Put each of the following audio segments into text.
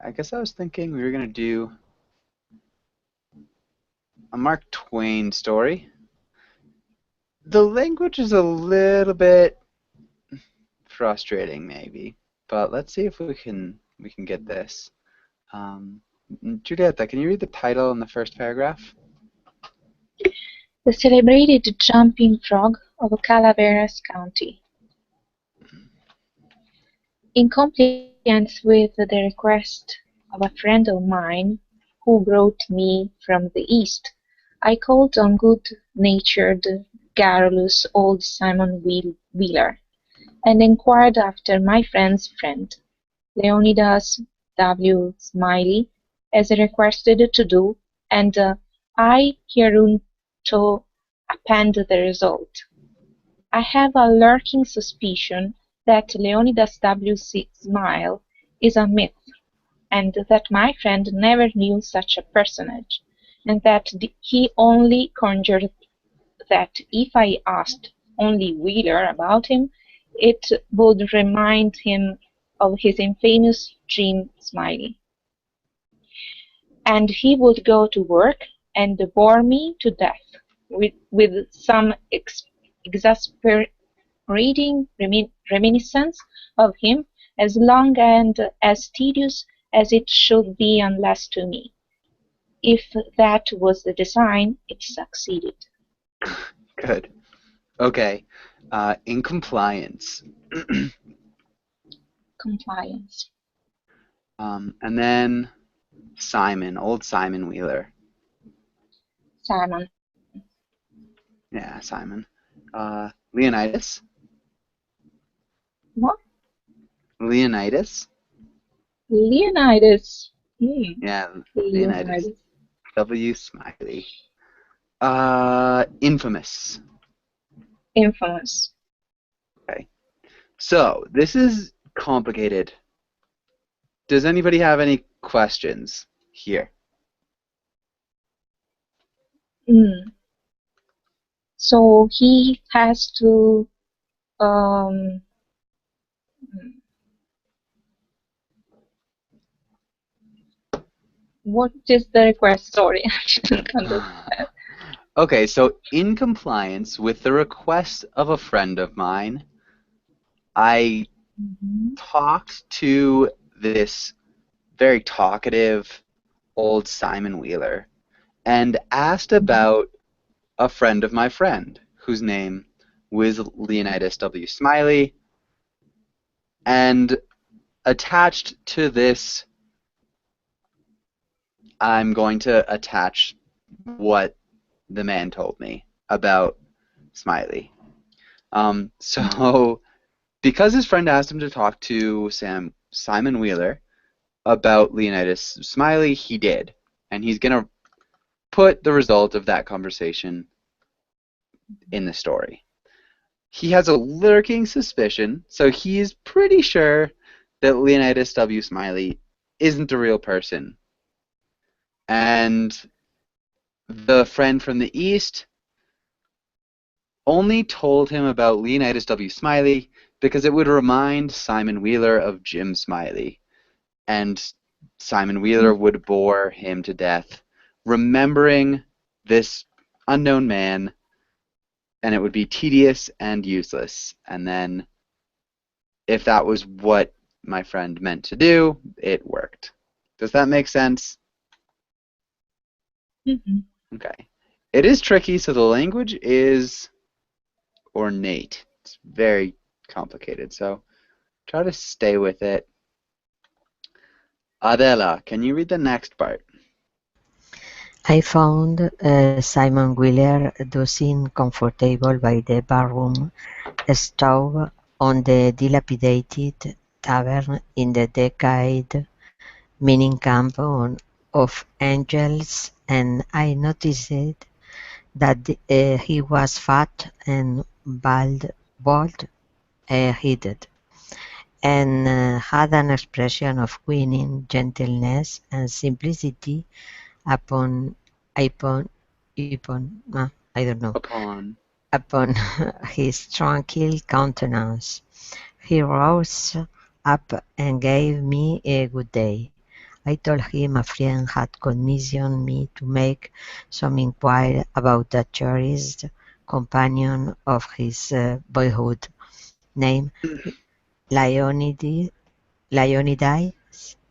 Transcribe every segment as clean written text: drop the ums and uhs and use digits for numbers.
I guess I was thinking we were going to do a Mark Twain story. The language is a little bit frustrating, maybe, but let's see if we can get this. Judith, can you read the title in the first paragraph? The celebrated jumping frog of Calaveras County. In compliance with the request of a friend of mine who wrote me from the East, I called on good-natured, garrulous old Simon Wheeler, and inquired after my friend's friend, Leonidas W Smiley, as requested to do, and I hereinto append the result. I have a lurking suspicion that Leonidas W Smiley is a myth, and that my friend never knew such a personage, and that he only conjured that if I asked only Wheeler about him, it would remind him of his infamous dream Smiley, and he would go to work and bore me to death with some exasperating reminiscence of him, as long and as tedious as it should be unless to me. If that was the design, it succeeded. Good. Okay. In compliance. Compliance. And then Simon, old Simon Wheeler. Simon. Yeah, Simon. Leonidas. What? Leonidas. Leonidas. Yeah, Leonidas W Smiley. Infamous. Infamous. Okay. So this is complicated. Does anybody have any questions here? So he has to what is the request? Sorry, I didn't understand. Okay, so in compliance with the request of a friend of mine, I talked to this very talkative old Simon Wheeler and asked about a friend of my friend whose name was Leonidas W Smiley, and attached to this I'm going to attach what the man told me about Smiley. So because his friend asked him to talk to Simon Wheeler about Leonidas Smiley, he did. And he's going to put the result of that conversation in the story. He has a lurking suspicion, so he's pretty sure that Leonidas W. Smiley isn't a real person. And the friend from the East only told him about Leonidas W. Smiley because it would remind Simon Wheeler of Jim Smiley. And Simon Wheeler would bore him to death, remembering this unknown man, and it would be tedious and useless. And then, if that was what my friend meant to do, it worked. Does that make sense? Okay. It is tricky, so the language is ornate. It's very complicated, so try to stay with it. Adela, can you read the next part? I found Simon Wheeler dozing comfortable by the barroom stove on the dilapidated tavern in the decayed mining camp of Angels, and I noticed that he was fat and bald-headed, and had an expression of winning gentleness and simplicity upon his tranquil countenance. He rose up and gave me a good day. I told him a friend had commissioned me to make some inquiry about a cherished companion of his boyhood, named Leonidas, Leonidas,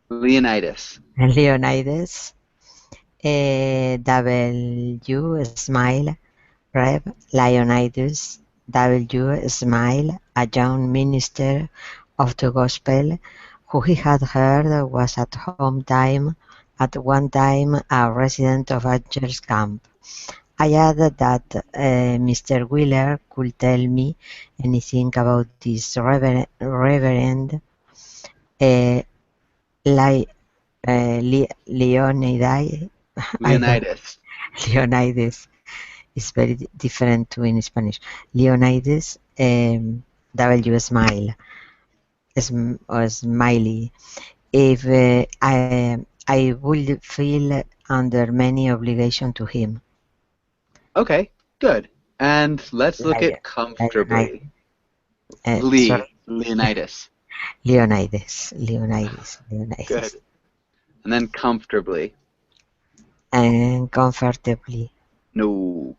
Leonidas. Leonidas W Smile, Rev. Leonidas W Smile, a young minister of the gospel, who he had heard was at one time a resident of Angels Camp. I added that Mr. Wheeler could tell me anything about this Reverend uh, Leonidas. I don't. Leonidas. Leonidas is very different to in Spanish. Leonidas W Smile or Smiley. If I would feel under many obligation to him. Okay, good. And let's look at Leonidas. comfortably. Sorry, Leonidas. Leonidas. Good. And then comfortably. And comfortably. No.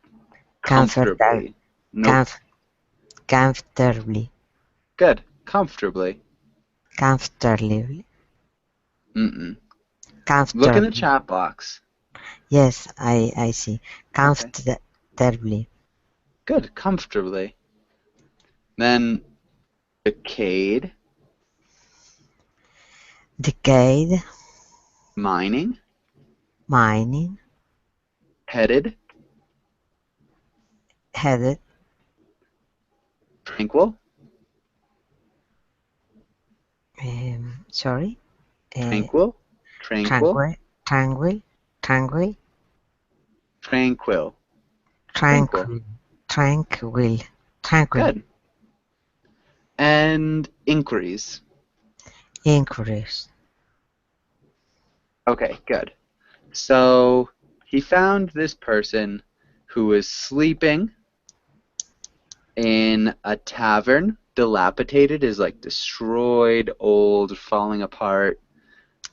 Comfortably. Nope. Comfortably. Good. Comfortably. Comfortably. Mm-mm. Look in the Comfortably. chat box. Yes, I see. Okay. Comfortably. Good. Comfortably. Then decayed. Decayed. Mining. Mining. Headed. Headed. Tranquil. Sorry. Tranquil. Tranquil. Tranquil. Tranquil. Tranquil. Tranquil. Tranquil. Tranquil. Tranquil. Tranquil. Good. And inquiries. Inquiries. Okay, good. So he found this person who was sleeping in a tavern. Dilapidated is like destroyed, old, falling apart,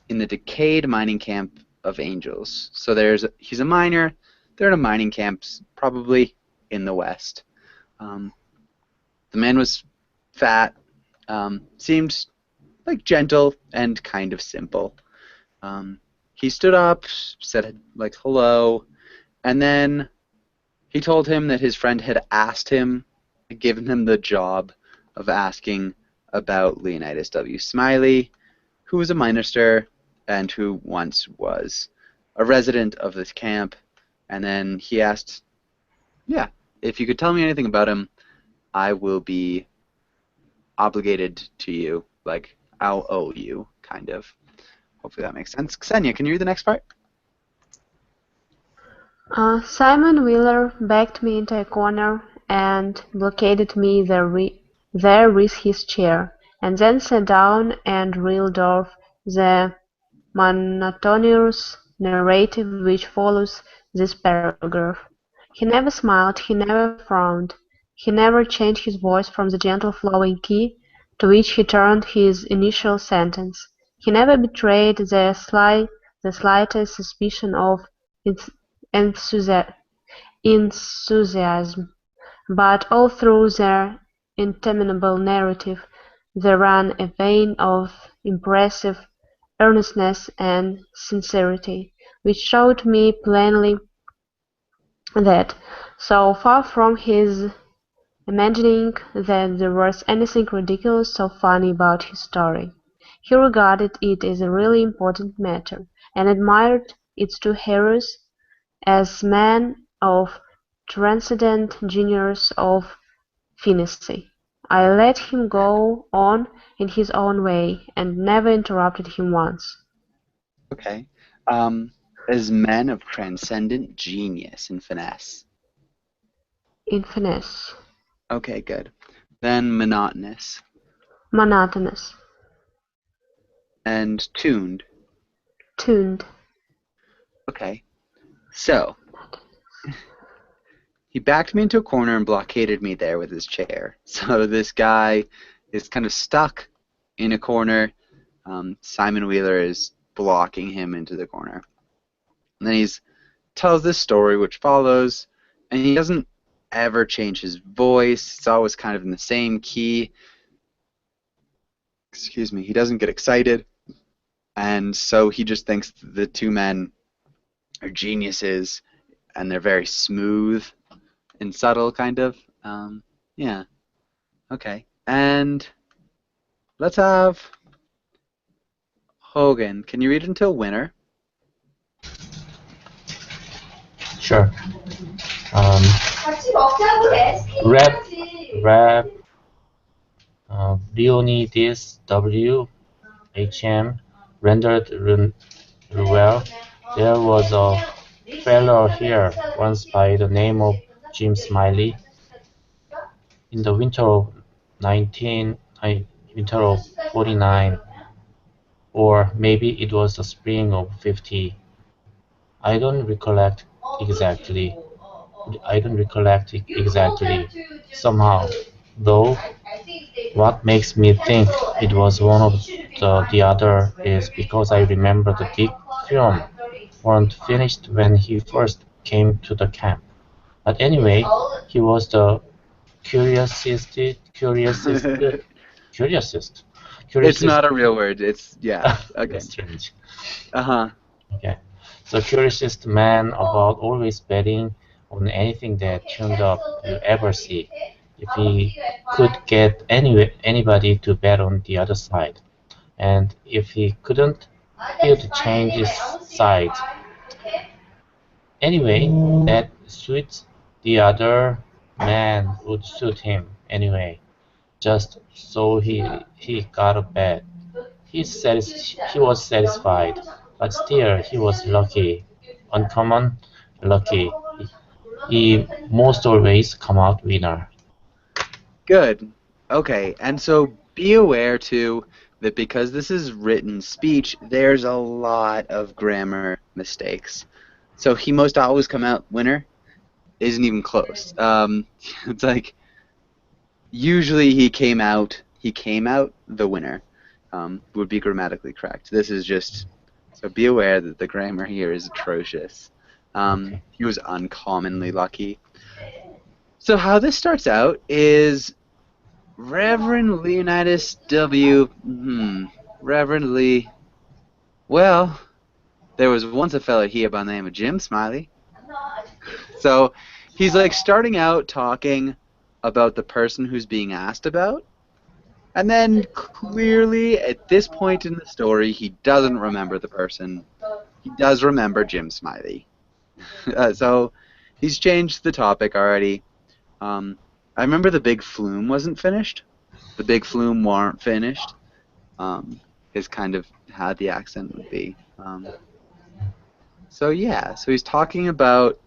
in the decayed mining camp of Angels. So he's a miner. They're in a mining camp, probably in the West. The man was fat, seemed like gentle and kind of simple. He stood up, said like hello, and then he told him that his friend had given him the job of asking about Leonidas W. Smiley, who was a minister and who once was a resident of this camp. And then he asked, yeah, if you could tell me anything about him, I will be obligated to you. Like, I'll owe you, kind of. Hopefully that makes sense. Ksenia, can you read the next part? Simon Wheeler backed me into a corner and blockaded me there with his chair, and then sat down and reeled off the monotonous narrative which follows this paragraph. He never smiled, he never frowned, he never changed his voice from the gentle flowing key to which he turned his initial sentence. He never betrayed the slightest suspicion of enthusiasm, but all through the interminable narrative there ran a vein of impressive earnestness and sincerity, which showed me plainly that, so far from his imagining that there was anything ridiculous or funny about his story, he regarded it as a really important matter, and admired its two heroes as men of transcendent genius of finesty. I let him go on in his own way, and never interrupted him once. Okay. As men of transcendent genius and finesse. In finesse. Okay, good. Then monotonous. Monotonous. And tuned. Tuned. Okay. So, he backed me into a corner and blockaded me there with his chair. So this guy is kind of stuck in a corner. Simon Wheeler is blocking him into the corner. And then he's tells this story which follows, and he doesn't ever change his voice. It's always kind of in the same key. Excuse me. He doesn't get excited, and so he just thinks the two men are geniuses, and they're very smooth and subtle, kind of. Yeah. Okay. And let's have Hogan. Can you read until winter? Sure. Rev Leonidas W rendered well. There was a fellow here once by the name of Jim Smiley. In the winter of 49, or maybe it was the spring of 50. I don't recollect exactly. Somehow, though, what makes me think it was one of the other is because I remember the big film weren't finished when he first came to the camp. But anyway, he was the curiousest, curiousest, It's curiousest. not a real word. It's, yeah. Okay. That's strange. Uh-huh. Okay. So curiousest man about always betting on anything that turned up you ever see. If he could get anybody to bet on the other side, and if he couldn't, he would change his side. Anyway, that suits the other man would suit him anyway. Just so he got a bet. He was satisfied, but still he was lucky, uncommon lucky. He most always come out winner. Good. Okay, and so be aware, too, that because this is written speech, there's a lot of grammar mistakes. So he most always come out winner isn't even close. It's like, usually he came out the winner, would be grammatically correct. This is just, so be aware that the grammar here is atrocious. Okay. He was uncommonly lucky. So how this starts out is Reverend Leonidas Reverend Lee. Well, there was once a fella here by the name of Jim Smiley. So he's like starting out talking about the person who's being asked about, and then clearly at this point in the story he doesn't remember the person. He does remember Jim Smiley. So he's changed the topic already. I remember the big flume wasn't finished. The big flume weren't finished. Is kind of how the accent would be. So yeah, so he's talking about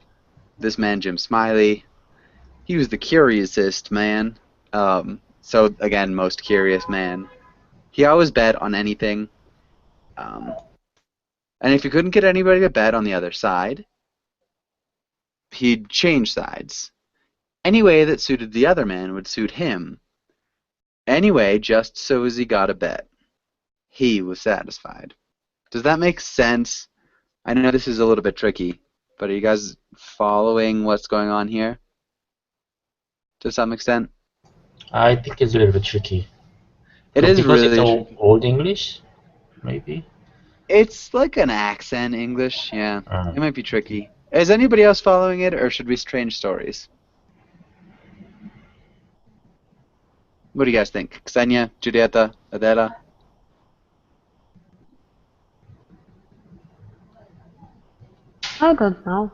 this man Jim Smiley. He was the curiousest man. So again, most curious man. He always bet on anything. And if he couldn't get anybody to bet on the other side, he'd change sides. Any way that suited the other man would suit him. Anyway, just so as he got a bet. He was satisfied. Does that make sense? I know this is a little bit tricky, but are you guys following what's going on here? To some extent? I think it's a little bit tricky. It is because really it's tricky. old English, maybe. It's like an accent English, yeah. It might be tricky. Is anybody else following it, or should we change stories? What do you guys think? Ksenia, Judith, Adela? I don't know.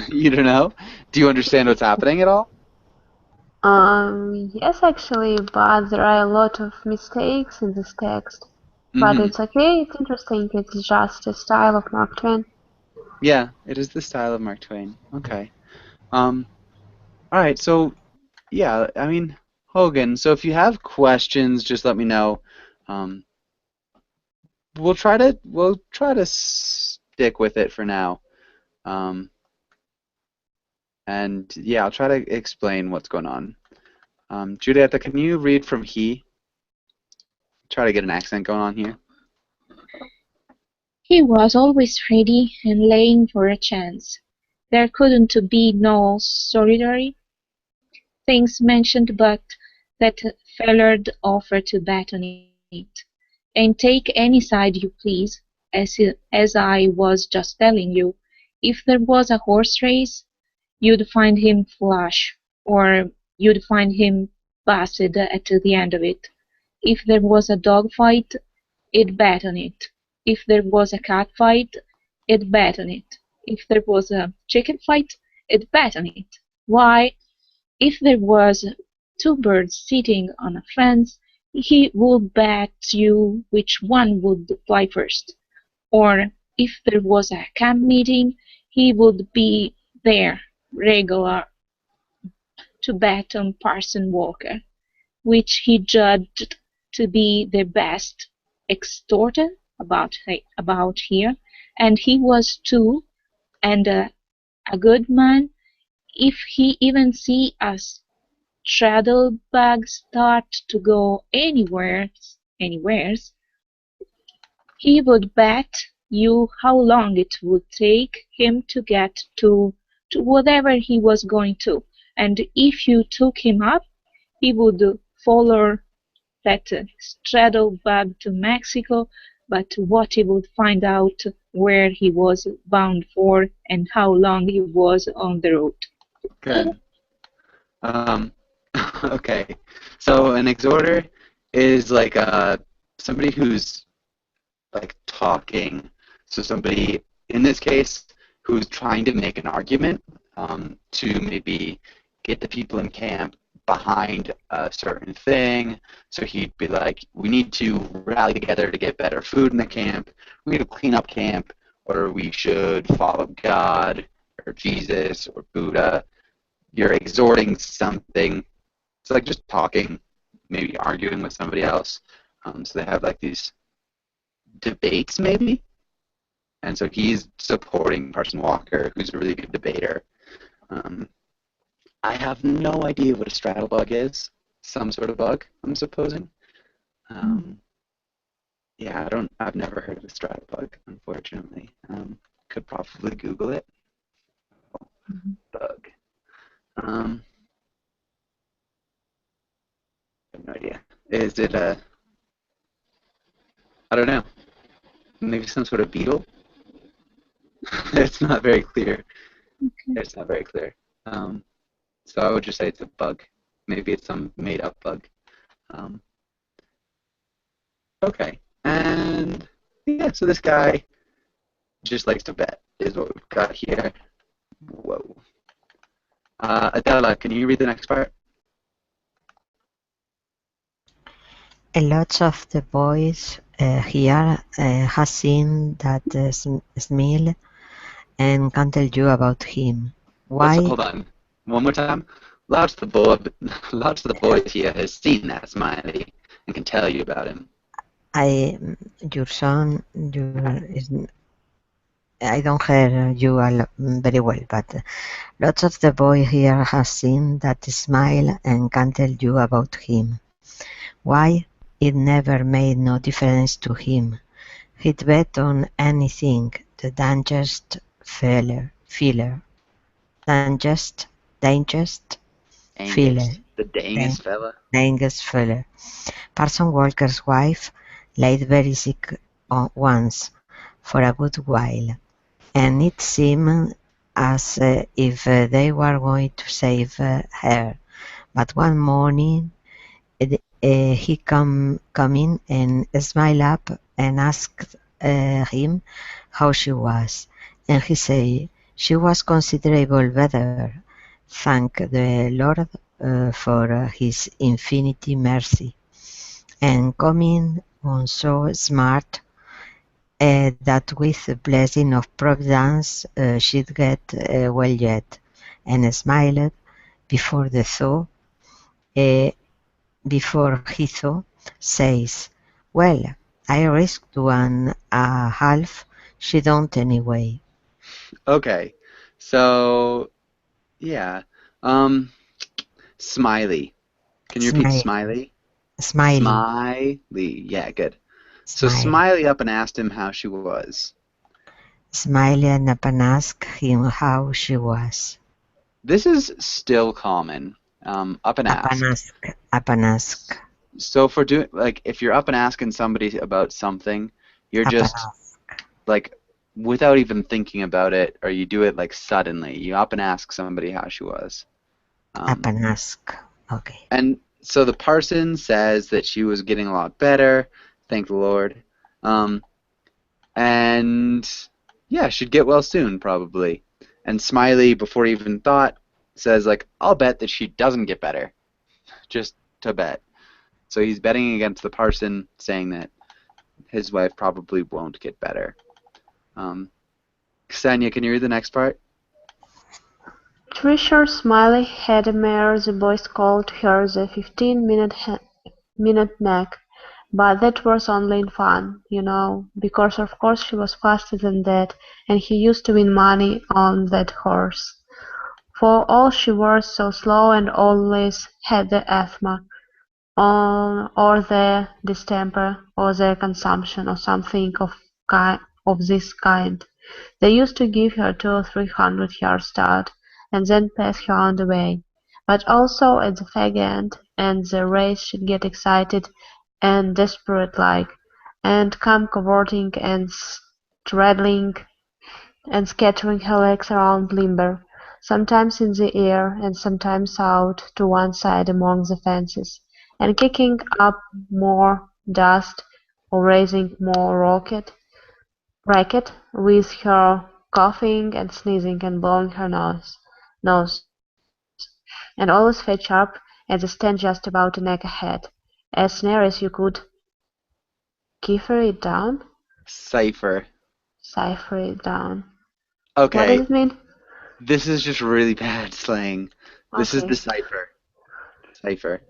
You don't know? Do you understand what's happening at all? Yes, actually, but there are a lot of mistakes in this text. But Mm-hmm. it's okay, it's interesting, it's just a style of Mark Twain. Yeah, it is the style of Mark Twain. Okay. Alright, so yeah, I mean, Hogan, so if you have questions, just let me know. We'll try to stick with it for now. And yeah, I'll try to explain what's going on. Julieta, can you read from he? Try to get an accent going on here. He was always ready and laying for a chance. There couldn't be no solitary things mentioned but that feller'd offer to bet on it, and take any side you please, as I was just telling you. If there was a horse race, you'd find him flush, or you'd find him busted at the end of it. If there was a dog fight, he'd bet on it. If there was a cat fight, he'd bet on it. If there was a chicken fight, he'd bet on it. Why, if there was two birds sitting on a fence, he would bet you which one would fly first. Or if there was a camp meeting, he would be there regular to bet on Parson Walker, which he judged to be the best extorter about here, and he was too, and a good man. If he even see a straddle bag start to go anywheres, he would bet you how long it would take him to get to whatever he was going to, and if you took him up, he would follow that straddle bag to Mexico, but what he would find out where he was bound for and how long he was on the road. Good. Um, okay. So an exhorter is like somebody who's like talking. So somebody, in this case, who's trying to make an argument to maybe get the people in camp behind a certain thing. So he'd be like, we need to rally together to get better food in the camp. We need to clean up camp, or we should follow God or Jesus or Buddha. You're exhorting something. It's like just talking, maybe arguing with somebody else. So they have like these debates, maybe. And so he's supporting Parson Walker, who's a really good debater. I have no idea what a straddle bug is. Some sort of bug, I'm supposing. Yeah, I've never heard of a straddle bug, unfortunately. Could probably Google it. Bug. I have no idea. Is it I don't know. Maybe some sort of beetle? It's not very clear. It's not very clear. So I would just say it's a bug. Maybe it's some made-up bug. Okay. And yeah, so this guy just likes to bet is what we've got here. Whoa. Adela, can you read the next part? A lot of the boys here have seen that Smile and can tell you about him. Why? Hold on. One more time. Lots of the boys here has seen that Smiley and can tell you about him. Your son, I don't hear you very well, but lots of the boys here have seen that Smile and can tell you about him. Why? It never made no difference to him. He'd bet on anything, the dangest filler. Dangest filler. The dangest fella. Dangest filler. Parson Walker's wife laid very sick once, for a good while, and it seemed as if they were going to save her. But one morning he come in and smiled up and asked him how she was, and he said she was considerable better, thank the Lord for his infinite mercy, and coming on so smart that with the blessing of Providence she'd get well yet, and smiled before the thaw. Before he thaw, says, well, I risked 1.5, she don't anyway. Okay, so yeah, Smiley. Can you repeat Smiley? Smiley. Smiley. Yeah, good. So Smiley up and asked him how she was. Smiley up and asked him how she was. This is still common. Up and Up and ask. ask, up and ask, So for doing like if you're up and asking somebody about something, you're up and just ask, like without even thinking about it, or you do it like suddenly. You up and ask somebody how she was. up and ask. Okay. And so the parson says that she was getting a lot better, thank the Lord. And yeah, she'd get well soon, probably. And Smiley, before he even thought, says like, I'll bet that she doesn't get better, just to bet. So he's betting against the parson, saying that his wife probably won't get better. Ksenia, can you read the next part? Tricia Smiley had a mare the boys called her the 15-minute neck, but that was only in fun, you know, because of course she was faster than that, and he used to win money on that horse. For all she was so slow and always had the asthma, or the distemper, or the consumption, or something of this kind. They used to give her 200 or 300 yards start, and then pass her on the way. But also at the fag end, and the race she'd get excited and desperate-like, and come cavorting and straddling and scattering her legs around limber, sometimes in the air and sometimes out to one side among the fences, and kicking up more dust or raising more racket with her coughing and sneezing and blowing her nose, and always fetch up at the stand just about a neck ahead, as near as you could cipher it down. Cipher. Cipher it down. What does Okay, it mean? this is just really bad slang. This is the Okay. cipher. Cipher.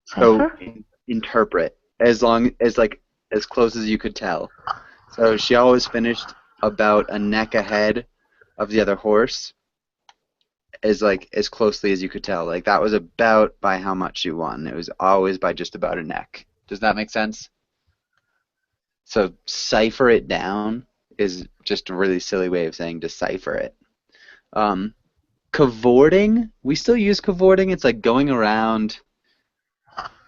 So Cipher? interpret as long as like as close as you could tell. So she always finished about a neck ahead of the other horse, as like as closely as you could tell. Like that was about by how much she won. It was always by just about a neck. Does that make sense? So cipher it down is just a really silly way of saying decipher it. Um, Cavorting, we still use cavorting. It's like going around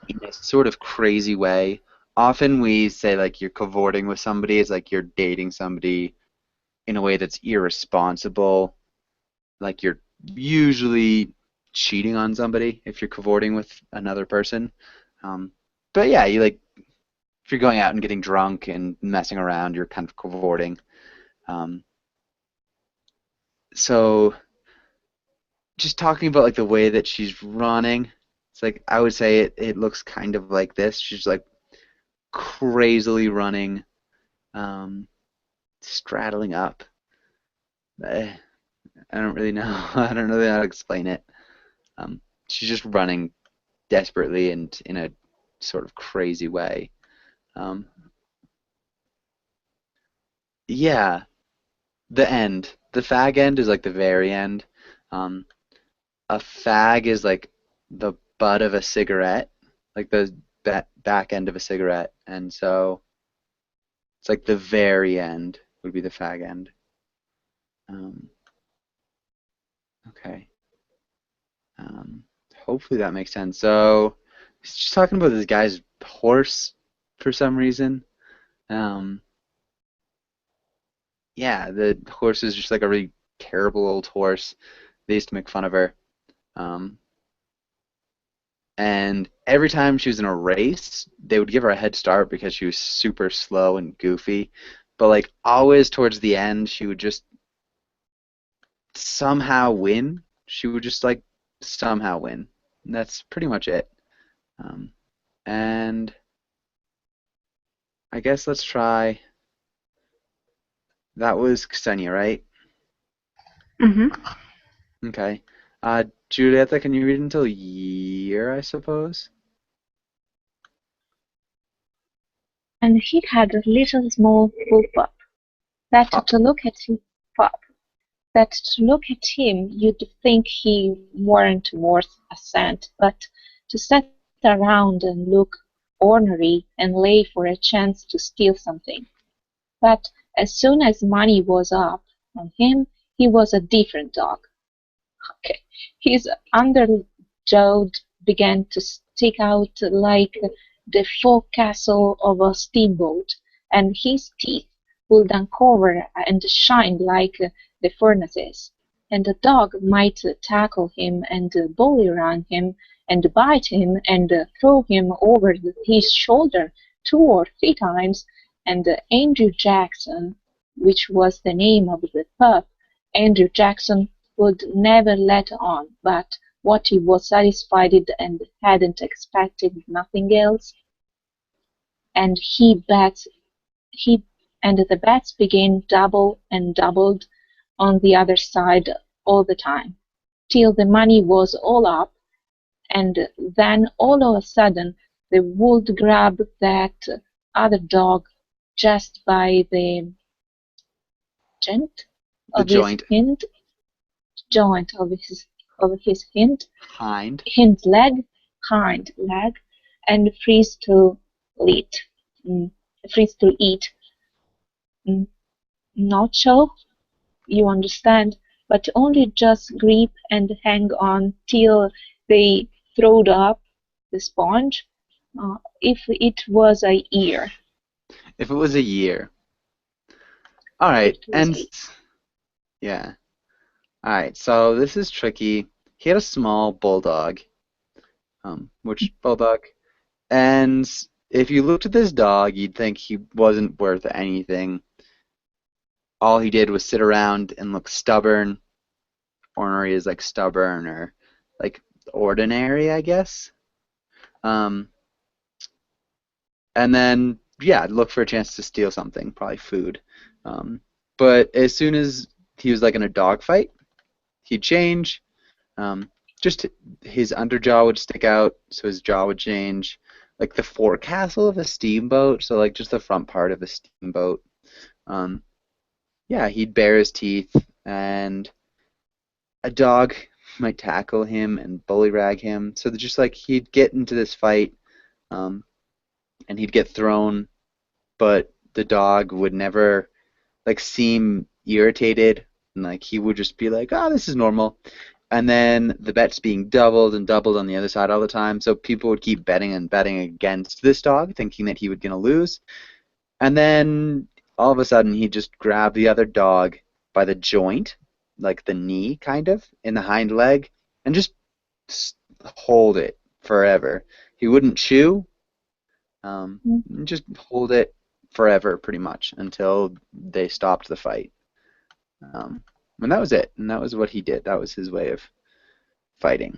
in a sort of crazy way. Often we say like you're cavorting with somebody. It's like you're dating somebody in a way that's irresponsible. Like you're usually cheating on somebody if you're cavorting with another person. But yeah, you like if you're going out and getting drunk and messing around, you're kind of cavorting. Um, so just talking about like the way that she's running, it's like I would say it looks kind of like this. She's like crazily running, straddling up. I don't really know. I don't really know how to explain it. She's just running desperately and in a sort of crazy way. Um, yeah, the end. The fag end is like the very end. Um, a fag is like the butt of a cigarette, like the back end of a cigarette, and so it's like the very end would be the fag end. Um, okay. Um, Hopefully that makes sense. So he's just talking about this guy's horse for some reason. Um, yeah, the horse is just like a really terrible old horse. They used to make fun of her. Um, and every time she was in a race, they would give her a head start because she was super slow and goofy. But like always towards the end, she would just somehow win. She would just like somehow win. And that's pretty much it. Um, and I guess let's try. That was Ksenia, right? Mm-hmm. Okay. Julieta, can you read until year, I suppose? And he had a little small pup that Pup. to look at him, pup, that to look at him you'd think he weren't worth a cent, but to sit around and look ornery and lay for a chance to steal something. But As soon as money was up on him, he was a different dog. Okay. His underjaw began to stick out like the forecastle of a steamboat, and his teeth would uncover and shine like the furnaces. And the dog might tackle him and bully around him and bite him and throw him over his shoulder 2 or 3 times, and Andrew Jackson, which was the name of the pup, Andrew Jackson would never let on but what he was satisfied and hadn't expected nothing else, and he and the bets began double and doubled on the other side all the time, till the money was all up, and then all of a sudden they would grab that other dog just by the joint of his joint. joint of his Hind hind leg, and freeze to eat. Freeze to eat. Not so, you understand, but only just grip and hang on till they throwed up the sponge. If it was a year. If it was a year. All right, and a yeah. All right, so this is tricky. He had a small bulldog, which bulldog, and if you looked at this dog, you'd think he wasn't worth anything. All he did was sit around and look stubborn. Ornery is like stubborn or like ordinary, I guess. And then, yeah, look for a chance to steal something, probably food. But as soon as he was like in a dog fight, he'd change. Just his underjaw would stick out, so his jaw would change. Like the forecastle of a steamboat, so like just the front part of a steamboat. Yeah, he'd bare his teeth, and a dog might tackle him and bully rag him. So just like he'd get into this fight, and he'd get thrown, but the dog would never like seem irritated, and like he would just be like, "Oh, this is normal." And then the bet's being doubled and doubled on the other side all the time, so people would keep betting and betting against this dog, thinking that he was gonna lose. And then all of a sudden, he'd just grab the other dog by the joint, like the knee, kind of, in the hind leg, and just hold it forever. He wouldn't chew, just hold it forever, pretty much, until they stopped the fight. And that was it. And that was what he did. That was his way of fighting.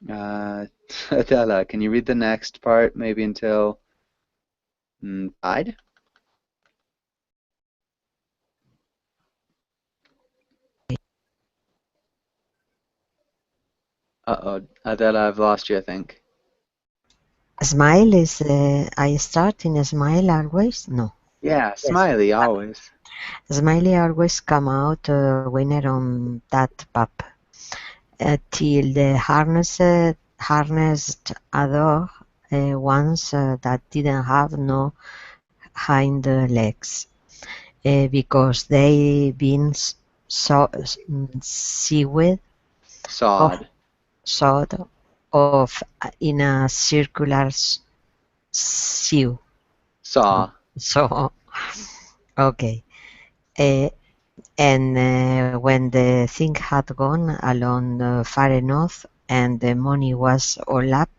Adela, can you read the next part, maybe until died? Uh-oh, Adela, I've lost you, I think. Smile is, I start in Smile always? No. Yeah, Smiley, always. Smiley always come out winner on that pup. Till the harnessed a dog once that didn't have no hind legs, because they been sewed sawed off in a circular sew. Saw. So, okay. And when the thing had gone along far enough and the money was all up,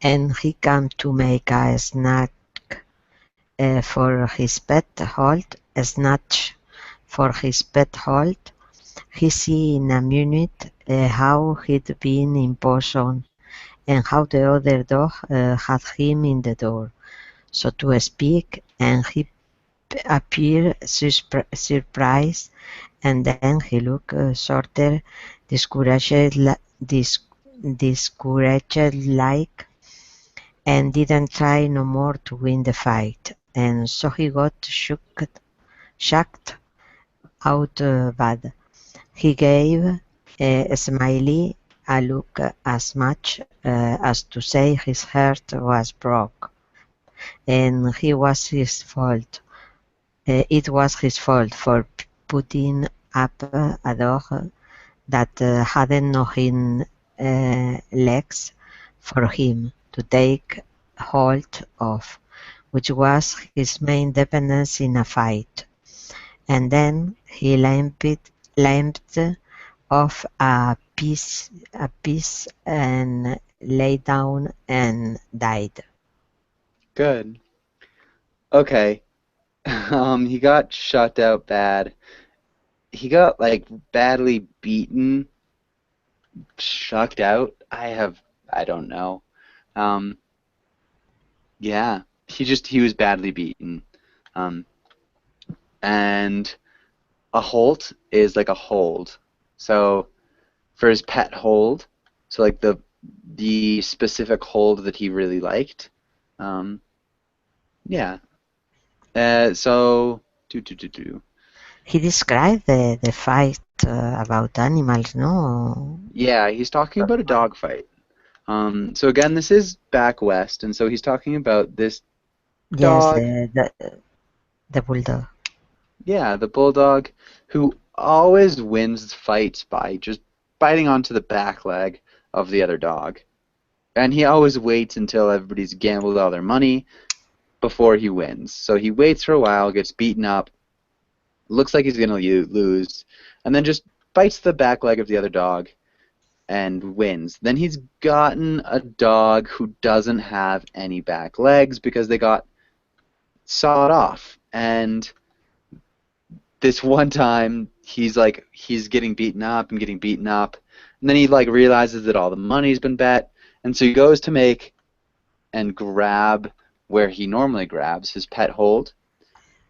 and he came to make a snack for his pet hold, a snatch for his pet hold, he see in a minute how he'd been imposed on, and how the other dog had him in the door, so to speak, and he appeared surprised, and then he looked sorter discouraged like, and didn't try no more to win the fight, and so he got shocked out bad. He gave Smiley a look as much as to say his heart was broke, and he was his fault. it was his fault for putting up a dog that hadn't no hind legs for him to take hold of, which was his main dependence in a fight. And then he limped off a piece and lay down and died. Good. Okay. He got shut out bad. He got like badly beaten, shucked out. I don't know. Um, yeah, he was badly beaten. Um, and a holt is like a hold. So for his pet hold, so like the specific hold that he really liked. Um, yeah. So do. He described the fight about animals, no? Yeah, he's talking about a dog fight. So again, this is back west, and so he's talking about this Yes, dog. the bulldog. Yeah, the bulldog who always wins fights by just biting onto the back leg of the other dog. And he always waits until everybody's gambled all their money before he wins. So he waits for a while, gets beaten up, looks like he's going to lose, and then just bites the back leg of the other dog and wins. Then he's gotten a dog who doesn't have any back legs because they got sawed off. And this one time he's getting beaten up and getting beaten up, and then he like realizes that all the money's been bet, and so he goes to make and grab where he normally grabs his pet hold,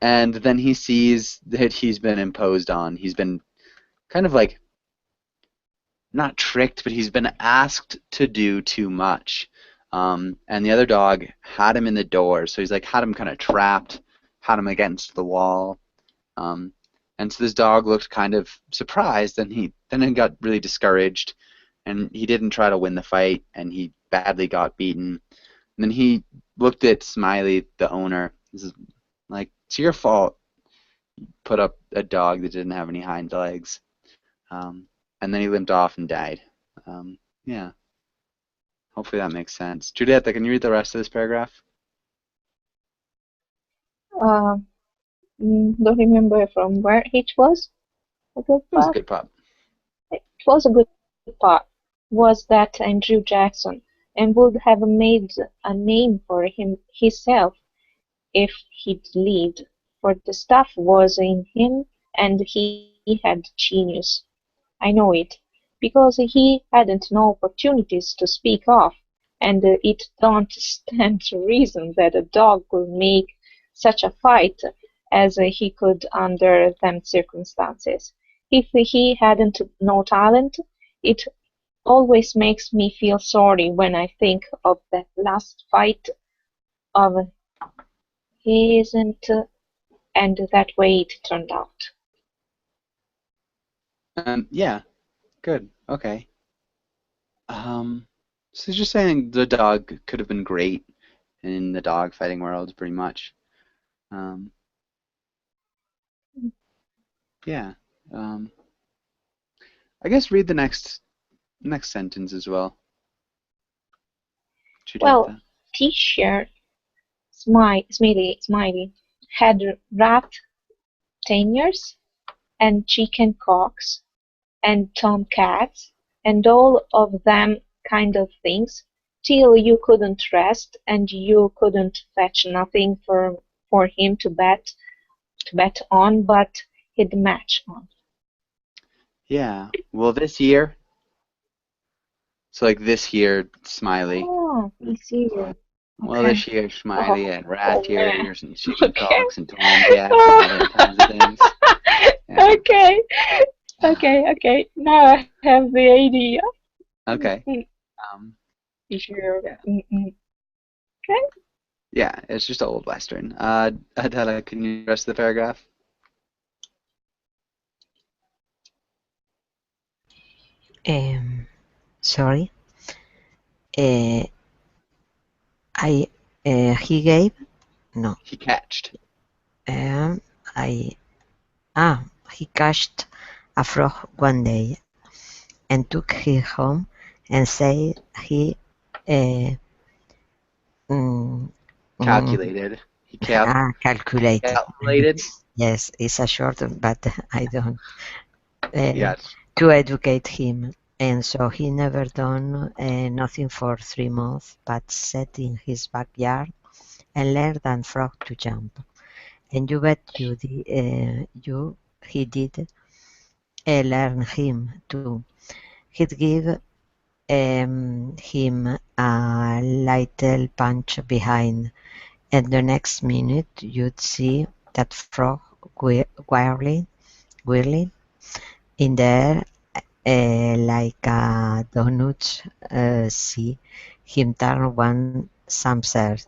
and then he sees that he's been imposed on. He's been kind of like not tricked, but he's been asked to do too much. And the other dog had him in the door, so he's like had him kind of trapped, had him against the wall. And so this dog looked kind of surprised, and he got really discouraged, and he didn't try to win the fight, and he badly got beaten. And then he looked at Smiley, the owner. He's like, "It's your fault. You put up a dog that didn't have any hind legs." And then he limped off and died. Yeah. Hopefully that makes sense. Judith, can you read the rest of this paragraph? Don't remember from where it was. A good It was a part. good pop. It was a good part. Was that Andrew Jackson, and would have made a name for himself if he'd lived, for the stuff was in him, and he had genius. I know it, because he hadn't no opportunities to speak of, and it don't stand to reason that a dog could make such a fight as he could under them circumstances. If he hadn't no talent, it always makes me feel sorry when I think of that last fight of hisn't, and that way it turned out. Yeah. Good. Okay. So just saying the dog could have been great in the dog fighting world, pretty much. Yeah. I guess read the next sentence as well. Well, T-shirt Smiley had rat terriers and chicken cocks and tomcats and all of them kind of things, till you couldn't rest and you couldn't fetch nothing for him to bet on, but he'd match on. Yeah. Well, this year. So like this year, Smiley. Oh, this year. Well, Okay. this year, Smiley had rat terriers and chicken Okay. cocks and tomcats and other kinds of things. Yeah. Okay. Now I have the idea. Okay. Sure. Yeah. Okay. Yeah, it's just an old Western. Adela, can you read the rest of the paragraph? Sorry. He gave? No. He catched. He catched a frog one day and took him home and said he uh, mm, Calculated. He calculated. calculated. Yes, it's a short, but I don't. Yes. To educate him, and so he never done nothing for 3 months but sat in his backyard and learned that frog to jump. And you bet he did learn him too. He'd give him a little punch behind, and the next minute you'd see that frog whirling in the air like a donut. See him turn one somerset,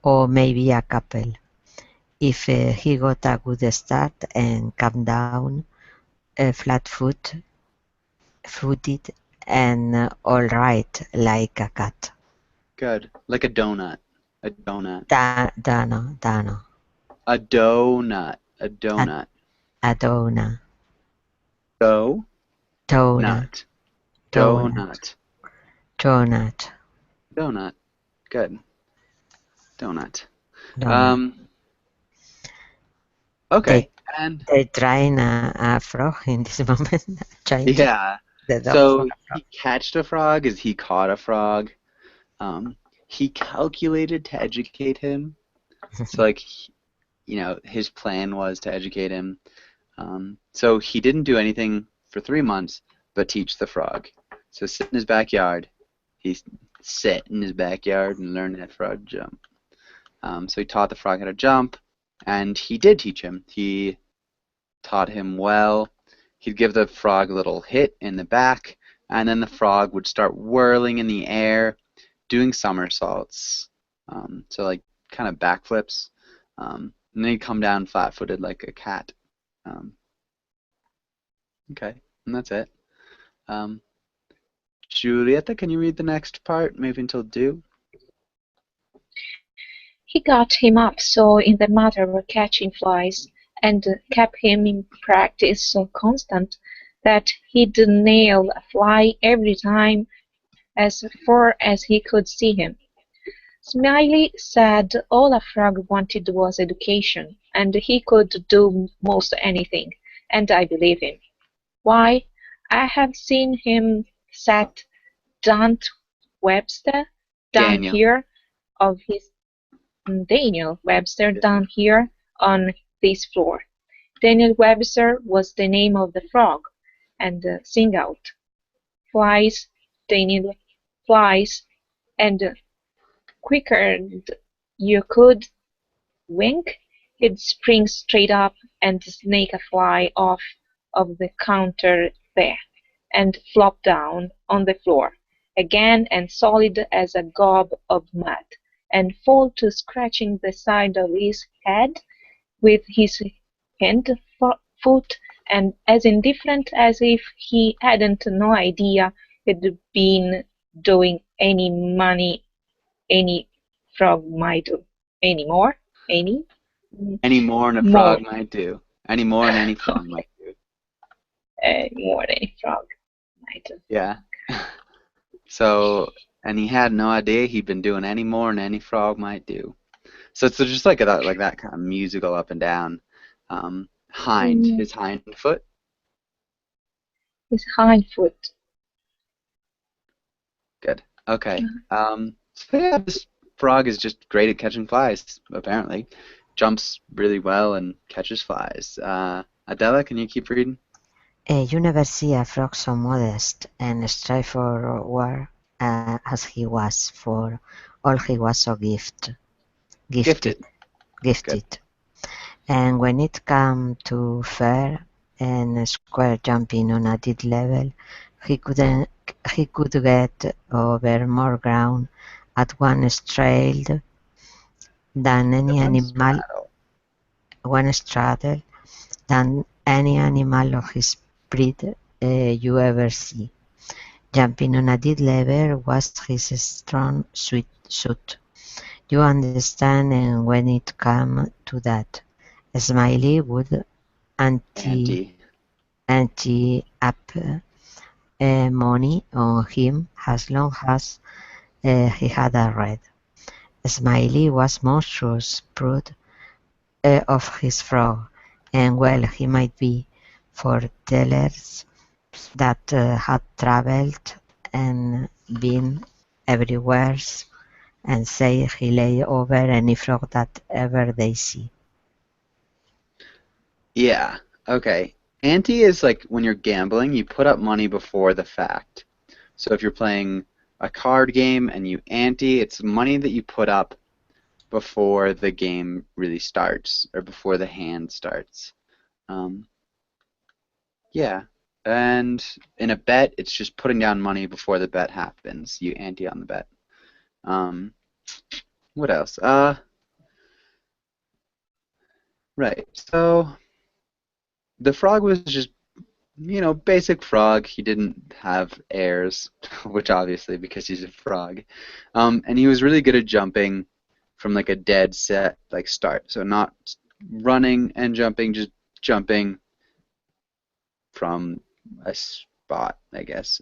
or maybe a couple. If he got a good start and come down flat-footed and all right like a cat. Good. Like a donut. A donut. Dano. A donut. A donut. A dona. Dough. Dona. Nut. Donut. Donut. Donut. Donut. Good. Donut. Donut. Okay. And They're trying a frog in this moment. Trying to yeah. the dog So for a frog. he catched a frog as he caught a frog. He calculated to educate him. So like, his plan was to educate him. So he didn't do anything for 3 months but teach the frog. So sit in his backyard. He sat in his backyard and learned that frog to jump. So he taught the frog how to jump, and he did teach him. He taught him well. He'd give the frog a little hit in the back, and then the frog would start whirling in the air, doing somersaults. So like kind of backflips. And then he'd come down flat-footed like a cat. Okay, and that's it. Julieta, can you read the next part, maybe until due? He got him up so in the matter of catching flies, and kept him in practice so constant that he'd nail a fly every time as far as he could see him. Smiley said all a frog wanted was education, and he could do most anything, and I believe him. Why, I have seen him set Daunt Webster down Daniel. here of his Daniel Webster down here on this floor. Daniel Webster was the name of the frog, and sing out, flies, Daniel, flies, and quicker'n you could wink, he'd spring straight up and snake a fly off of the counter there, and flop down on the floor again and solid as a gob of mud, and fall to scratching the side of his head with his hind foot, and as indifferent as if he hadn't no idea he'd been doing any frog might do. Any more? Any? Any more than a More. frog might do. Any more than any frog might do. More than any frog might do. Yeah. So, and he had no idea he'd been doing any more than any frog might do. So it's just like that kind of musical up and down. His hind foot. His hind foot. Good. Okay. So yeah, this frog is just great at catching flies, apparently. Jumps really well and catches flies. Adela, can you keep reading? You never see a frog so modest and straightforward as he was, for all he was so gifted. And when it came to fair and square jumping on a dead level, he could get over more ground at one straddle than any animal. One straddle than any animal of his breed you ever see. Jumping on a dead level was his strong suit. You understand, and when it come to that, Smiley would ante up money on him as long as he had a red. Smiley was monstrous proud of his frog, and well he might be, for tellers that had travelled and been everywhere and say he lay over any frog that ever they see. Yeah. Okay. Ante is like when you're gambling, you put up money before the fact. So if you're playing a card game and you ante, it's money that you put up before the game really starts or before the hand starts. Yeah. And in a bet, it's just putting down money before the bet happens. You ante on the bet. What else? Right. So the frog was just, basic frog. He didn't have airs, which obviously because he's a frog. And he was really good at jumping from like a dead set like start. So not running and jumping, just jumping from a spot, I guess.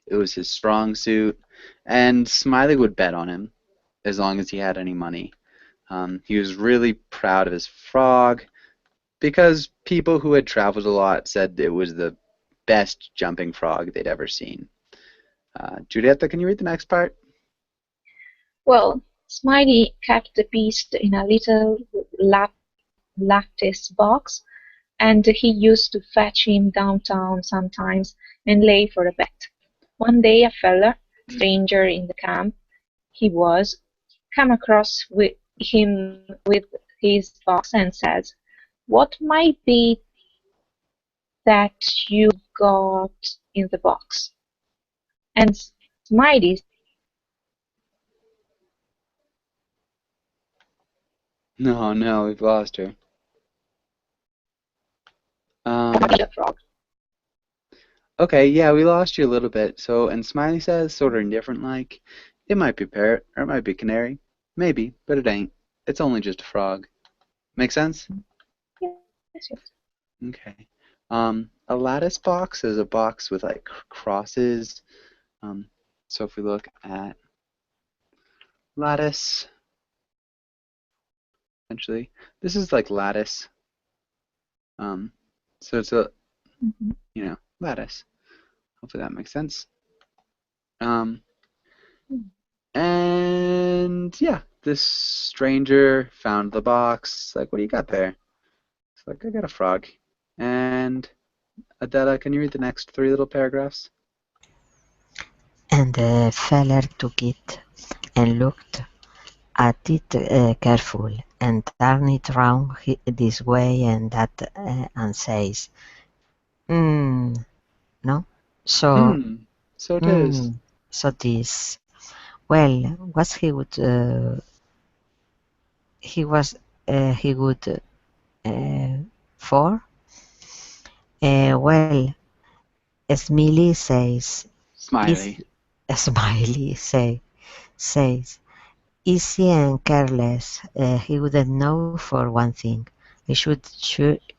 It was his strong suit, and Smiley would bet on him as long as he had any money. He was really proud of his frog because people who had traveled a lot said it was the best jumping frog they'd ever seen. Judith, can you read the next part? Well, Smiley kept the beast in a little lattice box, and he used to fetch him downtown sometimes and lay for a bet. One day a feller, stranger in the camp he was, came across him with his box and said, "What might be that you got in the box?" And Smiley No, we've lost her. said, "A frog." Okay, yeah, we lost you a little bit. So, and Smiley says, sort of indifferent like, it might be parrot, or it might be canary. Maybe, but it ain't. It's only just a frog. Make sense? Yes, yes. Okay. A lattice box is a box with like crosses. So if we look at lattice, essentially, this is like lattice. So it's a, lattice. Hopefully that makes sense. And yeah, this stranger found the box. Like, what do you got there? It's like, I got a frog. And Adela, can you read the next 3 little paragraphs? And the feller took it and looked at it careful and turn it round this way and that and says, no? So, So it is. so this, well, was he good for? Well, Smiley says, Smiley. Smiley says, easy and careless. He wouldn't know for one thing. He should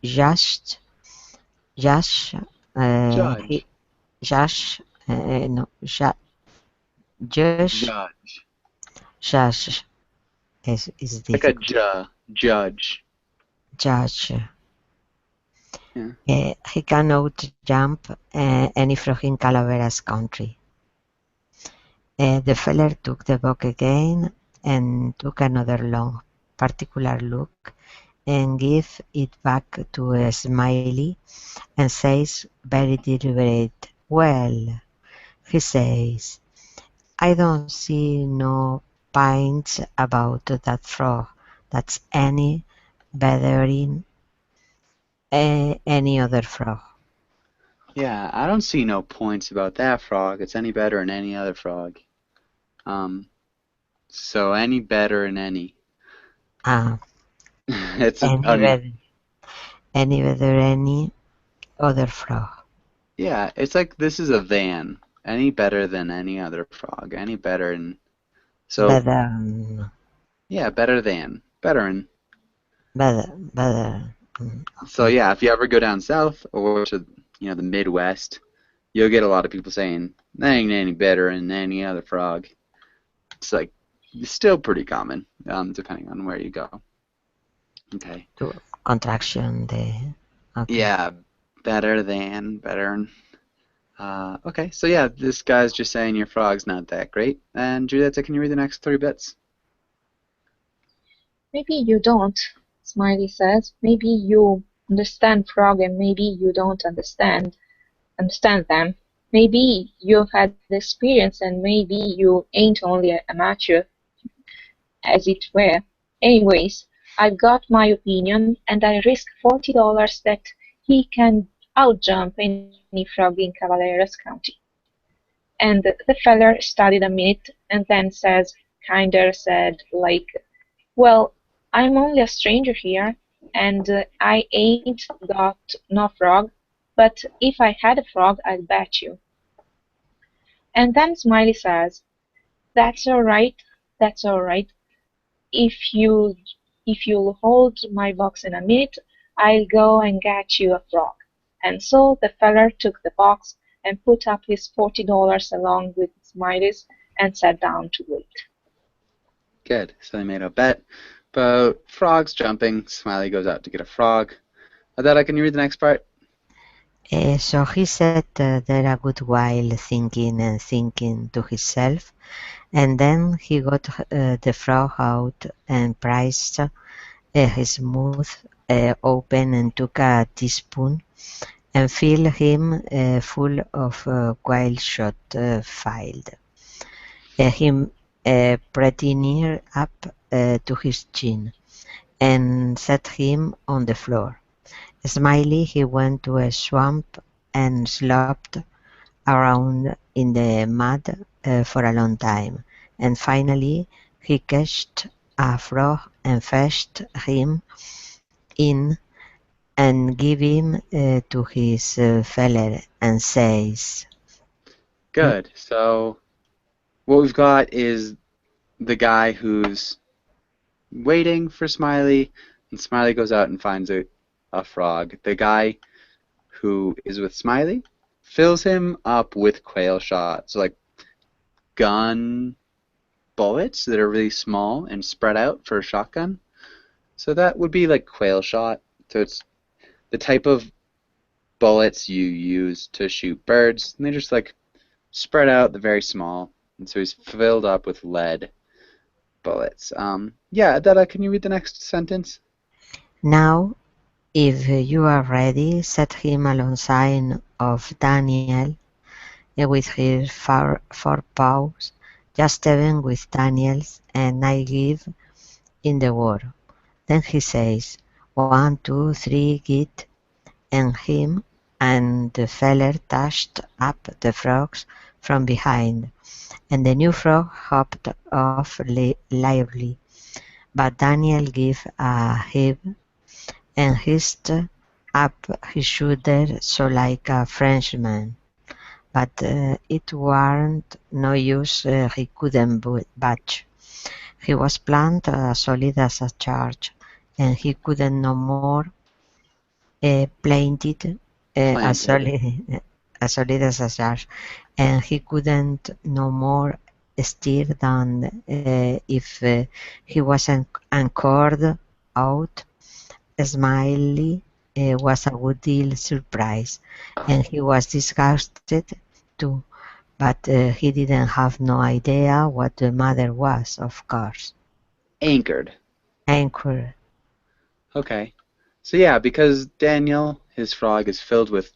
just judge. Judge. Judge. No, judge. Judge. Judge is Like a difficult. judge. Judge. Yeah. He cannot jump any frog in Calaveras country. The feller took the book again and took another long, particular look and gave it back to Smiley and says very deliberate, well, he says, I don't see no pints about that frog that's any bettering any other frog. Yeah, I don't see no points about that frog. It's any better than any other frog. So any better than any. It's any better any other frog. Yeah, it's like this is a van. Any better than any other frog. Any better than So Better. yeah, better than, betterin'. Better. So Okay. yeah, if you ever go down south or to the Midwest, you'll get a lot of people saying that ain't any better than any other frog. It's like it's still pretty common, depending on where you go. Okay. To contraction. Okay. Yeah, better than, better. Okay, so yeah, this guy's just saying your frog's not that great. And Judith, can you read the next 3 bits? Maybe you don't, Smiley says. Maybe you understand frog and maybe you don't understand them. Maybe you've had experience and maybe you ain't only a amateur, as it were. Anyways, I've got my opinion and I risk $40 that he can outjump any frog in Caballeros County. And the feller studied a minute and then says, kinder said, like, well, I'm only a stranger here, and I ain't got no frog, but if I had a frog, I'd bet you. And then Smiley says, that's all right, that's all right. If you if you'll hold my box in a minute, I'll go and get you a frog. And so the feller took the box and put up his $40 along with Smiley's and sat down to wait. Good. So they made a bet about frogs jumping. Smiley goes out to get a frog. Adela, can you read the next part? So he sat there a good while thinking and thinking to himself, and then he got the frog out and prised his mouth open and took a teaspoon and filled him full of wild shot filed him pretty near up to his chin and set him on the floor. Smiley, he went to a swamp and slopped around in the mud for a long time, and finally he catched a frog and fetched him in and give him to his feller and says, Good. So what we've got is the guy who's waiting for Smiley, and Smiley goes out and finds a frog. The guy who is with Smiley fills him up with quail shot. So like gun bullets that are really small and spread out for a shotgun. So that would be like quail shot. So it's the type of bullets you use to shoot birds, and they're just like spread out, they're very small. And so he's filled up with lead bullets. Yeah, Adela, can you read the next sentence? now, if you are ready, set him alongside of Daniel with his forepaws, just even with Daniel's, and I give in the word. Then he says, 1, 2, 3, get, and him and the feller touched up the frogs from behind, and the new frog hopped off lively, but Daniel gave a heave and hissed up his shoulder so like a Frenchman, but it warn't no use, he couldn't budge. He was planned solid as a charge, and he couldn't no more planted as Planted. solid as a charge, and he couldn't no more steer than if he was anchored out. Smiley was a good deal surprised, and he was disgusted too, but he didn't have no idea what the matter was, of course. Anchored. Anchor. Okay. So yeah, because Daniel, his frog, is filled with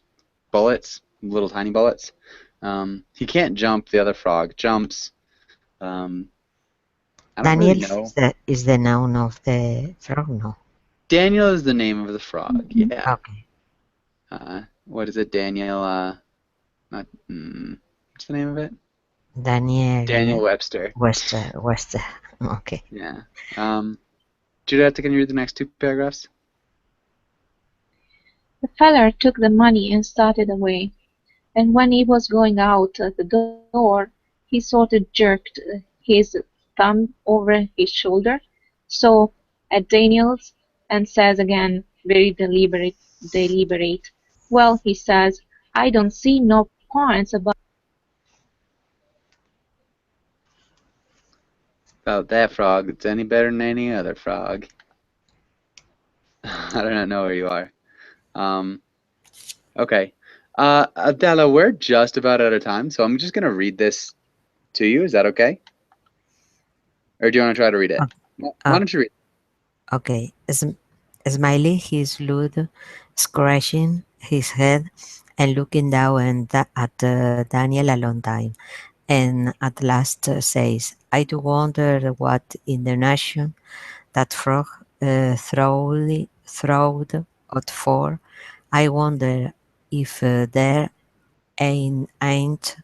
bullets, little tiny bullets, he can't jump. The other frog jumps. I don't really Daniel know. is the noun of the frog, no? Daniel is the name of the frog. Yeah. Okay. What is it? Daniel. Not. What's the name of it? Daniel Daniel Webster. Webster. Okay. Yeah. Judith, can you read the next 2 paragraphs? The feller took the money and started away, and when he was going out the door, he sort of jerked his thumb over his shoulder, so at Daniels, and says again, very deliberate. Well, he says, I don't see no points About that frog that's any better than any other frog. I do not know where you are. Okay. Adela, we're just about out of time, so I'm just going to read this to you. Is that okay? Or do you want to try to read it? Why Uh, don't you read it? okay. Smiley, his loud, scratching his head and looking down at Daniel a long time, and at last says, I do wonder what in the nation that frog throwed out for. I wonder if there ain't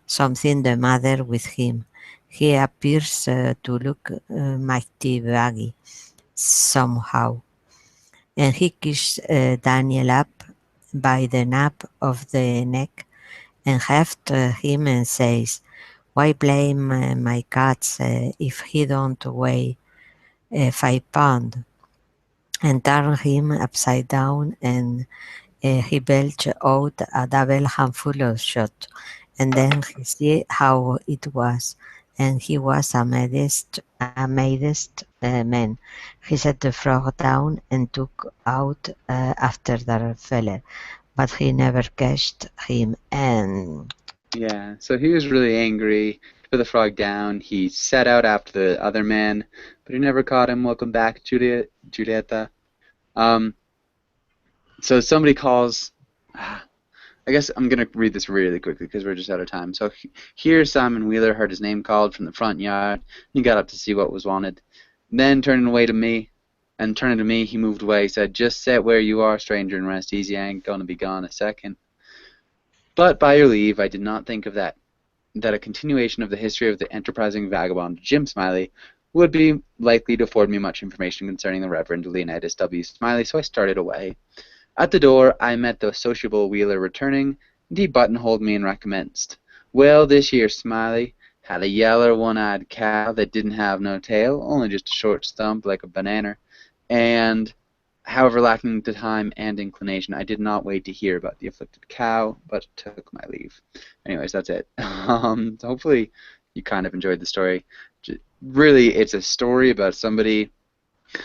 something the matter with him. He appears to look mighty baggy somehow. And he kissed Daniel up by the nape of the neck and heft him and says, why blame my cats if he don't weigh 5 pounds? And turn him upside down and he belched out a double handful of shot, and then he see how it was, and he was a modest man. He set the frog down and took out after the feller, but he never catched him, and Yeah, so he was really angry. Put the frog down. He set out after the other man, but he never caught him. Welcome back, Julieta. So somebody calls. I guess I'm going to read this really quickly because we're just out of time. So here Simon Wheeler heard his name called from the front yard. He got up to see what was wanted. Then turning to me, he moved away. He said, just sit where you are, stranger, and rest easy. I ain't going to be gone a second. But by your leave, I did not think of that a continuation of the history of the enterprising vagabond Jim Smiley would be likely to afford me much information concerning the Reverend Leonidas W Smiley, so I started away. At the door, I met the sociable Wheeler returning, and he buttonholed me and recommenced. Well, this year Smiley had a yeller one-eyed cow that didn't have no tail, only just a short stump like a banana, and however lacking the time and inclination, I did not wait to hear about the afflicted cow, but took my leave. Anyways, that's it. Hopefully you kind of enjoyed the story. Really, it's a story about somebody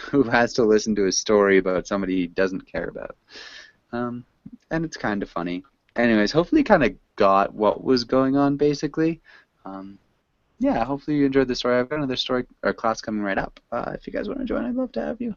who has to listen to a story about somebody he doesn't care about. And it's kind of funny. Anyways, hopefully you kind of got what was going on, basically. Yeah, hopefully you enjoyed the story. I've got another story or class coming right up. If you guys want to join, I'd love to have you.